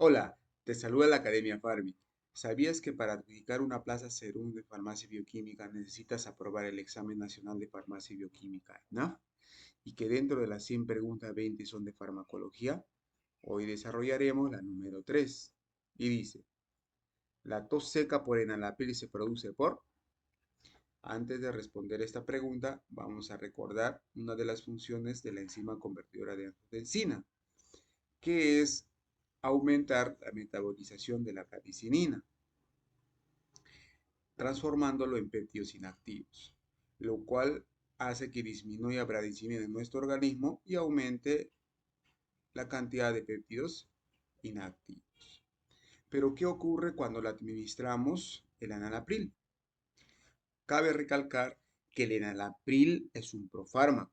Hola, te saluda la Academia Farmi. ¿Sabías que para adjudicar una plaza Serum de Farmacia Bioquímica necesitas aprobar el examen nacional de Farmacia Bioquímica, ¿no? Y que dentro de las 100 preguntas 20 son de farmacología? Hoy desarrollaremos la número 3. Y dice, ¿la tos seca por enalapril se produce por? Antes de responder esta pregunta, vamos a recordar una de las funciones de la enzima convertidora de angiotensina, que es aumentar la metabolización de la bradicinina, transformándolo en péptidos inactivos, lo cual hace que disminuya bradicinina en nuestro organismo y aumente la cantidad de péptidos inactivos. Pero, ¿qué ocurre cuando le administramos el enalapril? Cabe recalcar que el enalapril es un profármaco.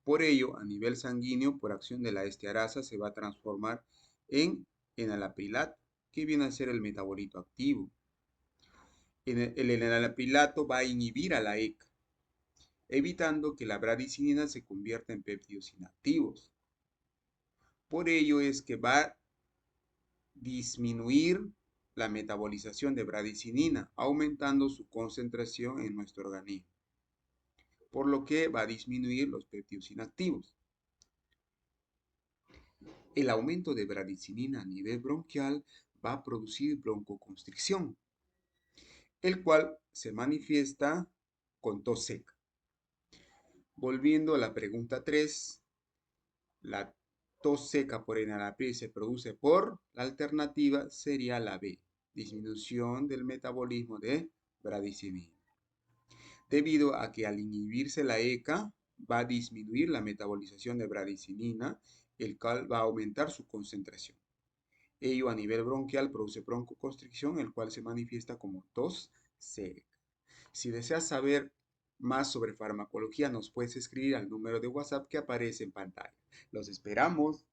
Por ello, a nivel sanguíneo, por acción de la estearasa, se va a transformar en enalaprilato, que viene a ser el metabolito activo. El enalaprilato va a inhibir a la ECA, evitando que la bradicinina se convierta en péptidos inactivos. Por ello es que va a disminuir la metabolización de bradicinina, aumentando su concentración en nuestro organismo, por lo que va a disminuir los péptidos inactivos. El aumento de bradicinina a nivel bronquial va a producir broncoconstricción, el cual se manifiesta con tos seca. Volviendo a la pregunta 3, la tos seca por enalapril se produce por, la alternativa sería la B, disminución del metabolismo de bradicinina. Debido a que al inhibirse la ECA va a disminuir la metabolización de bradicinina, el cual va a aumentar su concentración. Ello a nivel bronquial produce broncoconstricción, el cual se manifiesta como tos seca. Si deseas saber más sobre farmacología, nos puedes escribir al número de WhatsApp que aparece en pantalla. Los esperamos.